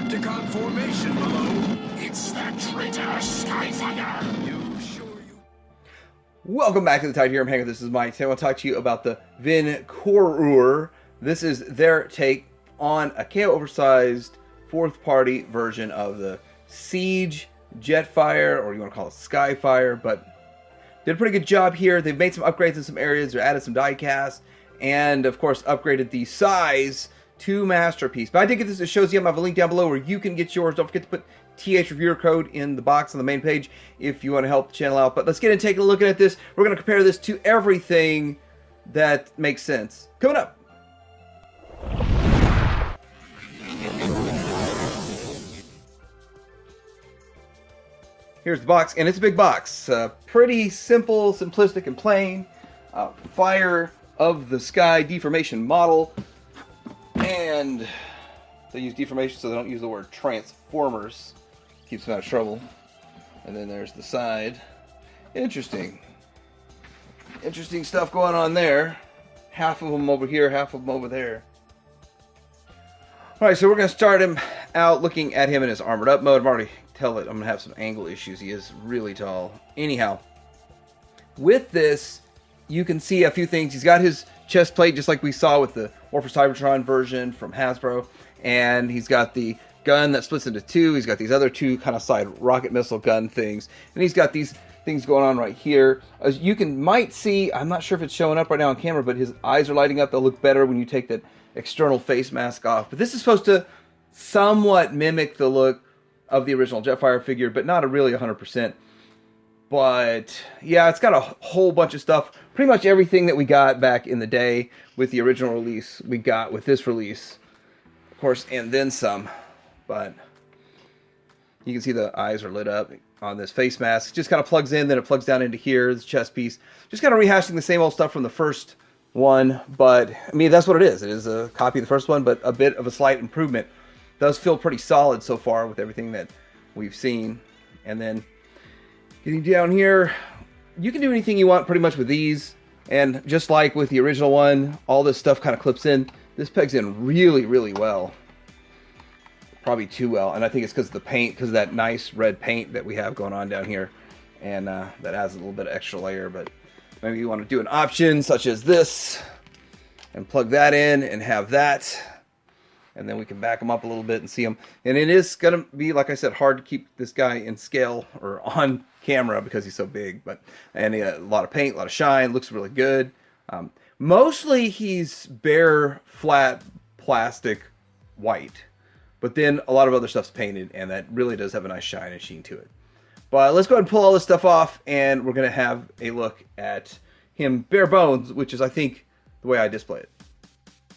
Decepticon formation below. It's that traitor, Skyfire! You sure you... Welcome back to the Tide here. I'm Hank. This is Mike. Today I want to talk to you about the Vincoroor. This is their take on a KO Oversized fourth-party version of the Siege Jetfire, or you want to call it Skyfire, but did a pretty good job here. They've made some upgrades in some areas. They added some die cast, and of course upgraded the size to Masterpiece. But I did get this. It shows you. I have a link down below where you can get yours. Don't forget to put TH reviewer code in the box on the main page if you want to help the channel out. But let's get into taking a look at this. We're going to compare this to everything that makes sense. Coming up. Here's the box, and it's a big box. Pretty simple, simplistic, and plain. Fire of the Sky deformation model. And they use deformation so they don't use the word transformers. Keeps them out of trouble. And then there's the side. Interesting. Interesting stuff going on there. Half of them over here, half of them over there. Alright, so we're going to start him out looking at him in his armored up mode. I'm already tell it I'm going to have some angle issues. He is really tall. Anyhow, with this, you can see a few things. He's got his chest plate just like we saw with the Oversized version from Hasbro. And he's got the gun that splits into two. He's got these other two kind of side rocket missile gun things. And he's got these things going on right here. As you might see, I'm not sure if it's showing up right now on camera, but his eyes are lighting up. They'll look better when you take that external face mask off. But this is supposed to somewhat mimic the look of the original Jetfire figure, but not really 100%. But yeah, it's got a whole bunch of stuff. Pretty much everything that we got back in the day with the original release, we got with this release. Of course, and then some. But you can see the eyes are lit up on this face mask. It just kind of plugs in, then it plugs down into here, the chest piece. Just kind of rehashing the same old stuff from the first one. But, I mean, that's what it is. It is a copy of the first one, but a bit of a slight improvement. Does feel pretty solid so far with everything that we've seen. And then getting down here, you can do anything you want pretty much with these. And just like with the original one, all this stuff kind of clips in. This pegs in really, really well. Probably too well. And I think it's because of the paint, because of that nice red paint that we have going on down here. And that adds a little bit of extra layer. But maybe you want to do an option such as this and plug that in and have that. And then we can back them up a little bit and see them. And it is going to be, like I said, hard to keep this guy in scale or on camera because he's so big. And a lot of paint, a lot of shine. Looks really good. Mostly he's bare, flat, plastic, white. But then a lot of other stuff's painted. And that really does have a nice shine and sheen to it. But let's go ahead and pull all this stuff off. And we're going to have a look at him bare bones, which is, I think, the way I display it.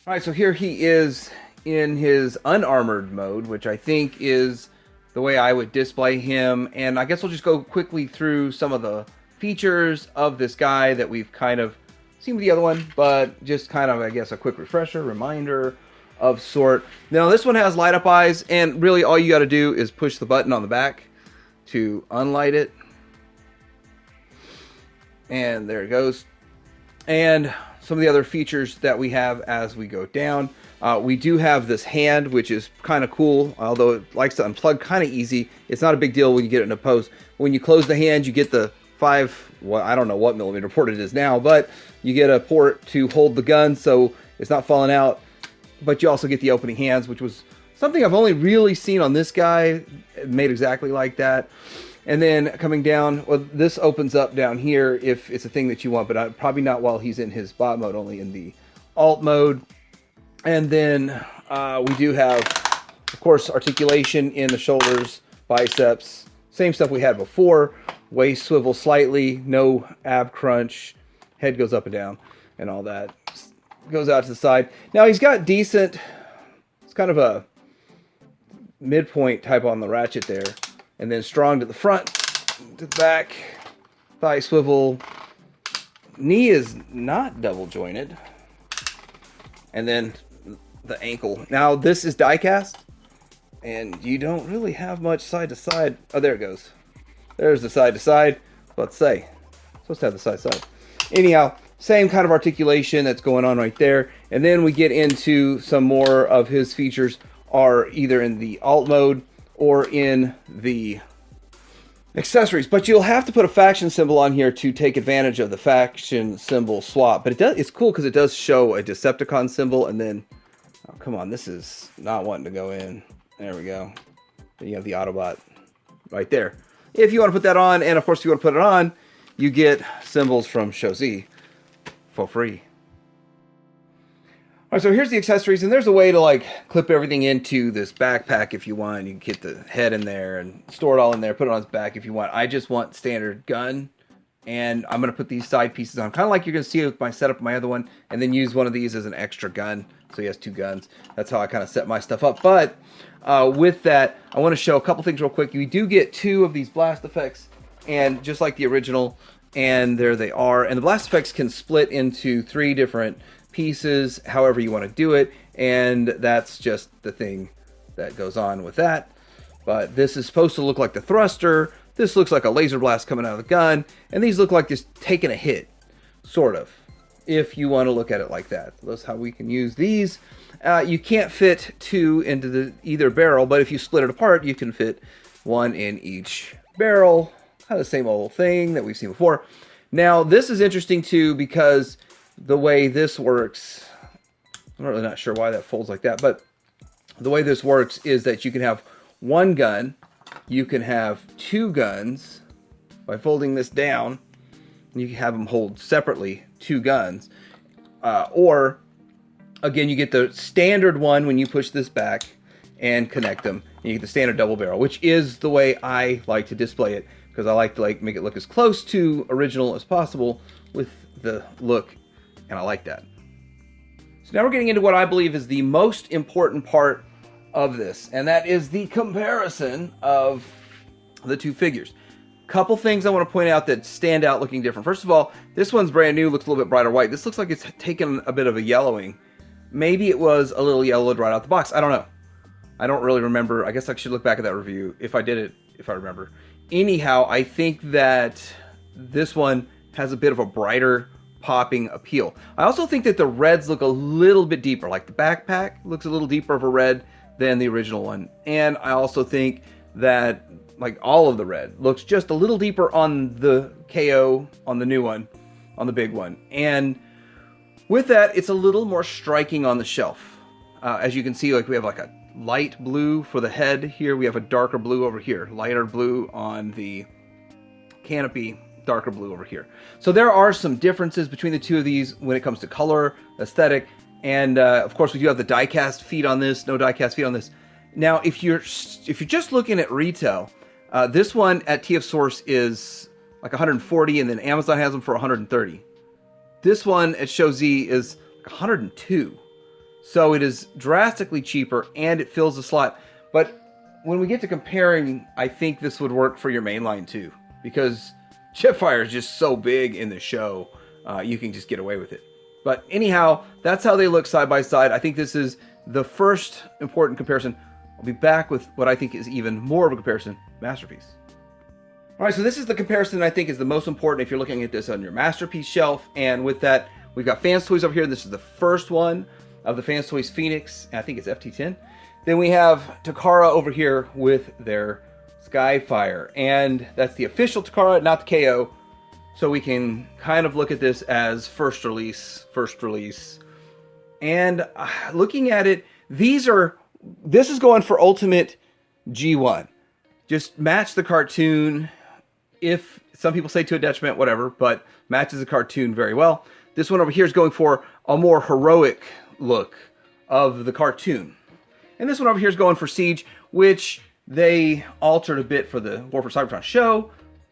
All right, so here he is in his unarmored mode, which I think is the way I would display him. And I guess we'll just go quickly through some of the features of this guy that we've kind of seen with the other one, but just kind of, I guess, a quick refresher, reminder of sort. Now, this one has light up eyes, and really all you got to do is push the button on the back to unlight it. And there it goes. And some of the other features that we have as we go down. We do have this hand, which is kind of cool, although it likes to unplug kind of easy. It's not a big deal when you get it in a pose. When you close the hand, you get the I don't know what millimeter port it is now, but you get a port to hold the gun so it's not falling out. But you also get the opening hands, which was something I've only really seen on this guy, made exactly like that. And then coming down, well, this opens up down here if it's a thing that you want, but probably not while he's in his bot mode, only in the alt mode. And then we do have, of course, articulation in the shoulders, biceps. Same stuff we had before. Waist swivel slightly, no ab crunch. Head goes up and down and all that. Goes out to the side. Now he's got decent, it's kind of a midpoint type on the ratchet there. And then strong to the front, to the back. Thigh swivel. Knee is not double jointed. And then the ankle. Now this is die cast, and you don't really have much side to side. Oh, there it goes. There's the side to side. Let's say supposed to have the side to side. Anyhow, same kind of articulation that's going on right there. And then we get into some more of his features are either in the alt mode or in the accessories, but you'll have to put a faction symbol on here to take advantage of the faction symbol swap. But it's cool because it does show a Decepticon symbol, and then, oh, come on, this is not wanting to go in. There we go. Then you have the Autobot right there. If you want to put that on, and of course if you want to put it on, you get symbols from Show Z for free. All right, so here's the accessories, and there's a way to like clip everything into this backpack if you want. You can get the head in there and store it all in there, put it on his back if you want. I just want standard gun, and I'm going to put these side pieces on, kind of like you're going to see with my setup, my other one, and then use one of these as an extra gun. So he has two guns. That's how I kind of set my stuff up. But with that, I want to show a couple things real quick. We do get two of these blast effects, and just like the original, and there they are. And the blast effects can split into 3 different pieces, however you want to do it, and that's just the thing that goes on with that. But this is supposed to look like the thruster, this looks like a laser blast coming out of the gun, and these look like just taking a hit, sort of, if you want to look at it like that. That's how we can use these. You can't fit 2 into either barrel, but if you split it apart, you can fit 1 in each barrel. Kind of the same old thing that we've seen before. Now, this is interesting too, because the way this works, I'm really not sure why that folds like that, but the way this works is that you can have 1 gun, you can have 2 guns by folding this down, and you can have them hold separately 2 guns, or again, you get the standard one when you push this back and connect them, and you get the standard double barrel, which is the way I like to display it, because I like to make it look as close to original as possible with the look. And I like that. So now we're getting into what I believe is the most important part of this, and that is the comparison of the 2 figures. Couple things I want to point out that stand out looking different. First of all, this one's brand new, looks a little bit brighter white. This looks like it's taken a bit of a yellowing. Maybe it was a little yellowed right out the box. I don't know. I don't really remember. I guess I should look back at that review if I did it, if I remember. Anyhow, I think that this one has a bit of a brighter popping appeal. I also think that the reds look a little bit deeper, like the backpack looks a little deeper of a red than the original one. And I also think that like all of the red looks just a little deeper on the KO, on the new one, on the big one. And with that, it's a little more striking on the shelf. As you can see, like we have like a light blue for the head here. We have a darker blue over here, lighter blue on the canopy, darker blue over here. So there are some differences between the 2 of these when it comes to color, aesthetic, and of course we do have the die-cast feet on this, no die-cast feet on this. Now, if you're just looking at retail, this one at TF Source is like 140, and then Amazon has them for 130. This one at Show Z is like 102. So it is drastically cheaper, and it fills the slot. But when we get to comparing, I think this would work for your mainline too, because Jetfire is just so big in the show, you can just get away with it. But anyhow, that's how they look side by side. I think this is the first important comparison. I'll be back with what I think is even more of a comparison, Masterpiece. All right, so this is the comparison I think is the most important if you're looking at this on your Masterpiece shelf. And with that, we've got Fans Toys over here. This is the first one of the Fans Toys Phoenix. I think it's FT10. Then we have Takara over here with their Skyfire, and that's the official Takara, not the KO. So we can kind of look at this as first release. And looking at it, this is going for Ultimate G1. Just match the cartoon. If some people say to a detriment, whatever, but matches the cartoon very well. This one over here is going for a more heroic look of the cartoon. And this one over here is going for Siege, which they altered a bit for the War for Cybertron show,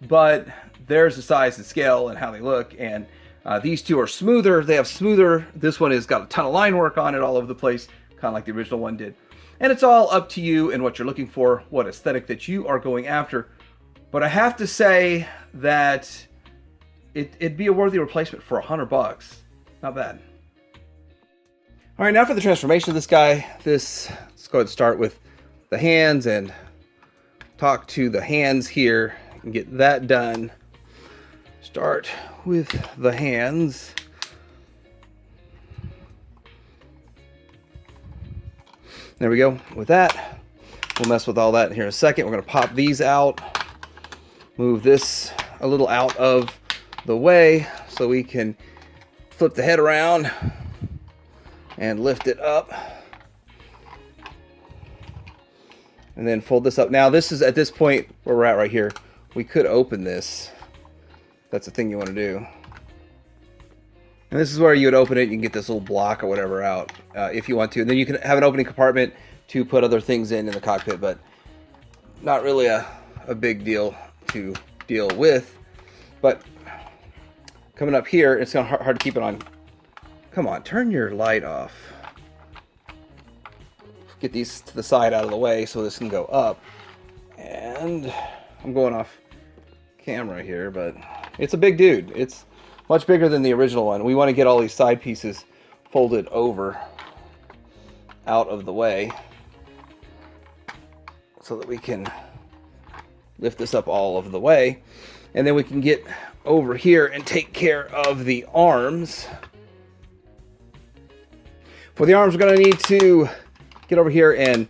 but there's the size and scale and how they look, and these 2 are smoother. They have smoother. This one has got a ton of line work on it all over the place, kind of like the original one did. And it's all up to you and what you're looking for, what aesthetic that you are going after. But I have to say that it'd be a worthy replacement for $100. Not bad. All right, now for the transformation of this guy. Let's go ahead and start with the hands and talk to the hands here and get that done. Start with the hands. There we go. With that, we'll mess with all that here in a second. We're going to pop these out, move this a little out of the way so we can flip the head around and lift it up. And then fold this up. Now this is at this point where we're at right here. We could open this. That's the thing you want to do. And this is where you would open it. You can get this little block or whatever out if you want to. And then you can have an opening compartment to put other things in the cockpit, but not really a big deal to deal with. But coming up here, it's kind of hard to keep it on. Come on, turn your light off. Get these to the side out of the way so this can go up. And I'm going off camera here, but it's a big dude. It's much bigger than the original one. We want to get all these side pieces folded over out of the way so that we can lift this up all of the way. And then we can get over here and take care of the arms. For the arms, we're going to need to get over here and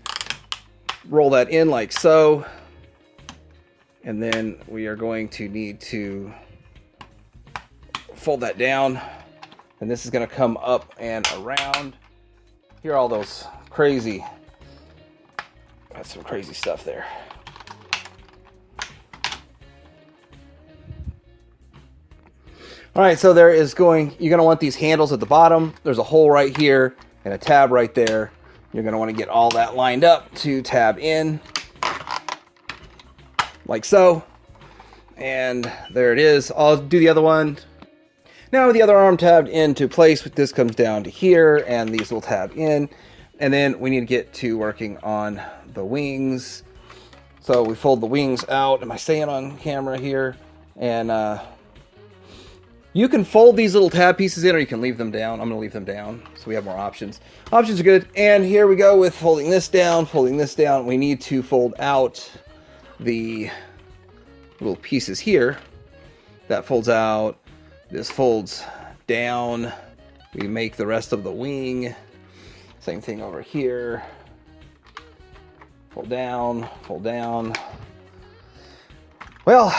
roll that in like so. And then we are going to need to fold that down. And this is going to come up and around. Here are all those crazy, that's some crazy stuff there. All right, so there is you're going to want these handles at the bottom. There's a hole right here and a tab right there. You're going to want to get all that lined up to tab in, like so. And there it is. I'll do the other one. Now with the other arm tabbed into place, this comes down to here, and these will tab in. And then we need to get to working on the wings. So we fold the wings out. Am I staying on camera here? And you can fold these little tab pieces in, or you can leave them down. I'm going to leave them down so we have more options. Options are good. And here we go with folding this down, folding this down. We need to fold out the little pieces here. That folds out. This folds down. We make the rest of the wing. Same thing over here. Fold down, fold down. Well,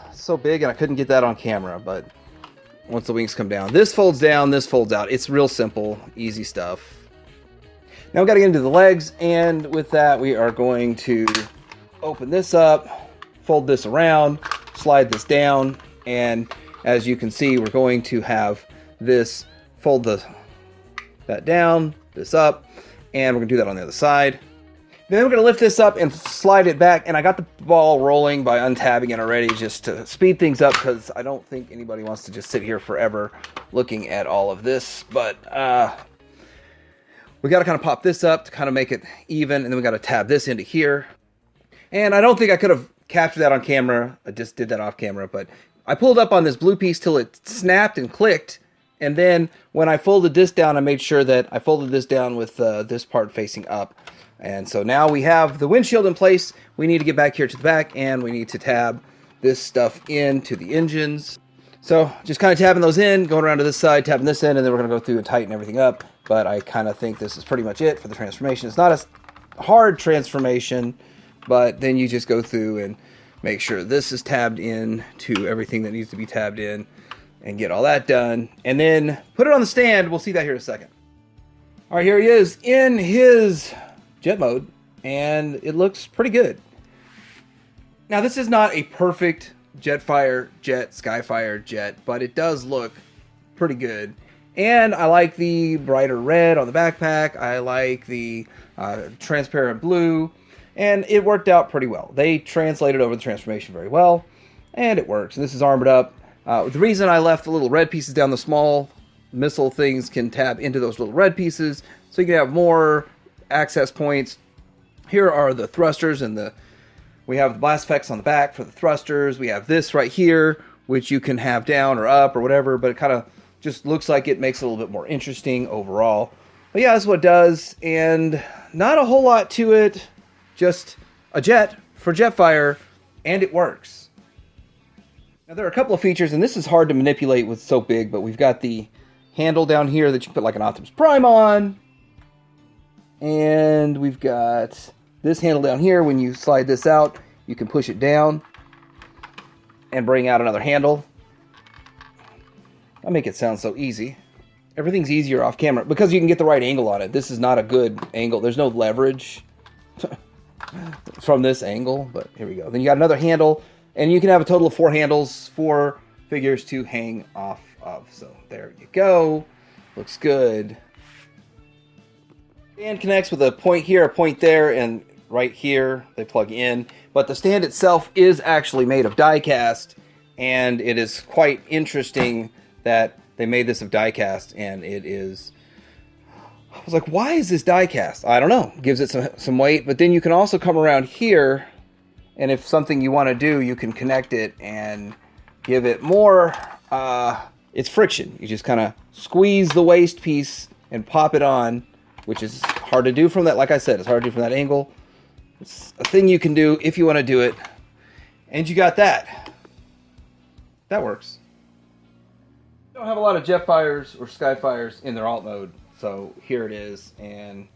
it's so big and I couldn't get that on camera, but once the wings come down, this folds down, this folds out. It's real simple, easy stuff. Now we've got to get into the legs, and with that we are going to open this up, fold this around, slide this down, and as you can see, we're going to have this fold that down, this up, and we're going to do that on the other side. Then we're going to lift this up and slide it back, and I got the ball rolling by untabbing it already just to speed things up, because I don't think anybody wants to just sit here forever looking at all of this. But we got to kind of pop this up to kind of make it even, and then we got to tab this into here. And I don't think I could have captured that on camera. I just did that off camera, but I pulled up on this blue piece till it snapped and clicked. And then when I folded this down, I made sure that I folded this down with this part facing up. And so now we have the windshield in place. We need to get back here to the back, and we need to tab this stuff into the engines. So just kind of tabbing those in, going around to this side, tabbing this in, and then we're going to go through and tighten everything up. But I kind of think this is pretty much it for the transformation. It's not a hard transformation, but then you just go through and make sure this is tabbed in to everything that needs to be tabbed in and get all that done. And then put it on the stand. We'll see that here in a second. All right, here he is in his jet mode, and it looks pretty good. Now, this is not a perfect Jetfire jet, Skyfire jet, but it does look pretty good. And I like the brighter red on the backpack. I like the transparent blue, and it worked out pretty well. They translated over the transformation very well, and it works. And this is armored up. The reason I left the little red pieces down, the small missile things can tab into those little red pieces, so you can have more access points. Here are the thrusters, and we have the blast effects on the back for the thrusters. We have this right here, which you can have down or up or whatever, but it kind of just looks like it makes it a little bit more interesting overall. But yeah, that's what it does, and not a whole lot to it. Just a jet for Jetfire, and it works. Now there are a couple of features, and this is hard to manipulate with so big, but we've got the handle down here that you put like an Optimus Prime on. And we've got this handle down here. When you slide this out, you can push it down and bring out another handle. I make it sound so easy. Everything's easier off camera because you can get the right angle on it. This is not a good angle. There's no leverage from this angle, but here we go. Then you got another handle, and you can have a total of 4 handles, 4 figures to hang off of. So there you go. Looks good. Stand connects with a point here, a point there, and right here they plug in. But the stand itself is actually made of die cast, and it is quite interesting that they made this of die cast, and it is... I was like, why is this die cast? I don't know. Gives it some weight, but then you can also come around here, and if something you want to do, you can connect it and give it more... it's friction. You just kind of squeeze the waist piece and pop it on, which is hard to do from that. Like I said, it's hard to do from that angle. It's a thing you can do if you want to do it. And you got that. That works. Don't have a lot of Jetfires or Skyfires in their alt mode, so here it is. And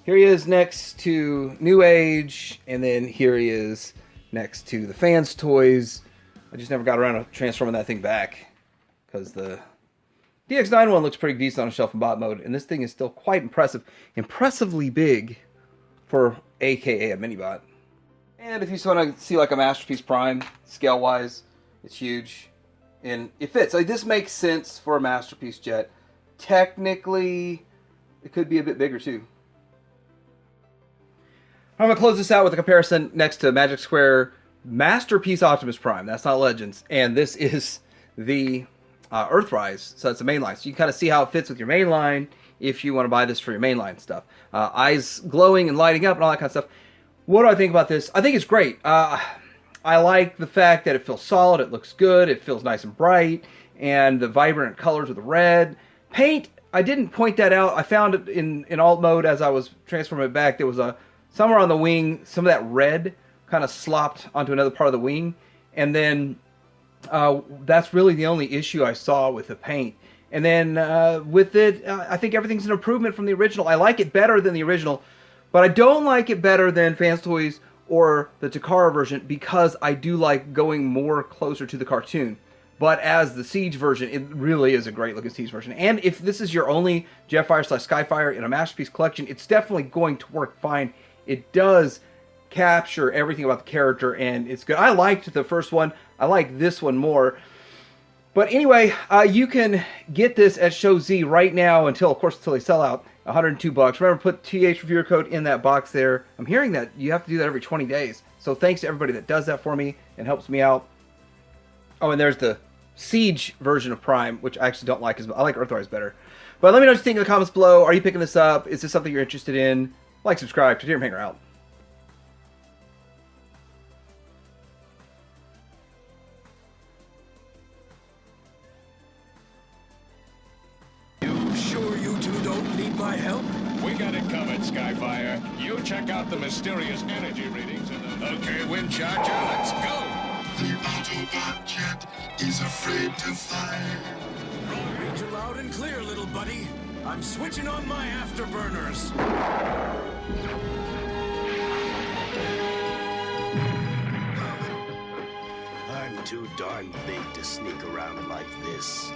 here he is next to New Age, and then here he is next to the Fans Toys. I just never got around to transforming that thing back because the DX9 one looks pretty decent on a shelf and bot mode, and this thing is still quite impressive. Impressively big for AKA a mini bot. And if you just want to see like a Masterpiece Prime, scale-wise, it's huge. And it fits. Like, this makes sense for a Masterpiece Jet. Technically, it could be a bit bigger too. I'm going to close this out with a comparison next to Magic Square Masterpiece Optimus Prime. That's not Legends. And this is the Earthrise. So it's the main line. So you can kind of see how it fits with your main line if you want to buy this for your mainline stuff. Eyes glowing and lighting up and all that kind of stuff. What do I think about this? I think it's great. I like the fact that it feels solid, it looks good, it feels nice and bright, and the vibrant colors with the red. Paint, I didn't point that out. I found it in alt mode as I was transforming it back. There was somewhere on the wing, some of that red kind of slopped onto another part of the wing. And then that's really the only issue I saw with the paint. And then with it, I think everything's an improvement from the original. I like it better than the original, but I don't like it better than Fans Toys or the Takara version because I do like going more closer to the cartoon. But as the Siege version, it really is a great looking Siege version. And if this is your only Jetfire / Skyfire in a Masterpiece collection, it's definitely going to work fine. It does capture everything about the character, and it's good. I liked the first one. I like this one more. But anyway, you can get this at Show Z right now until they sell out. $102. Remember, put TH reviewer code in that box there. I'm hearing that you have to do that every 20 days. So thanks to everybody that does that for me and helps me out. Oh, and there's the Siege version of Prime, which I actually don't like as much. I like Earthrise better. But let me know what you think in the comments below. Are you picking this up? Is this something you're interested in? Like, subscribe. Today, Hanger out. My help? We got it covered, Skyfire. You check out the mysterious energy readings in the... Okay, Wind Charger, let's go! The Autobot jet is afraid to fly. Read you loud and clear, little buddy. I'm switching on my afterburners. I'm too darn big to sneak around like this.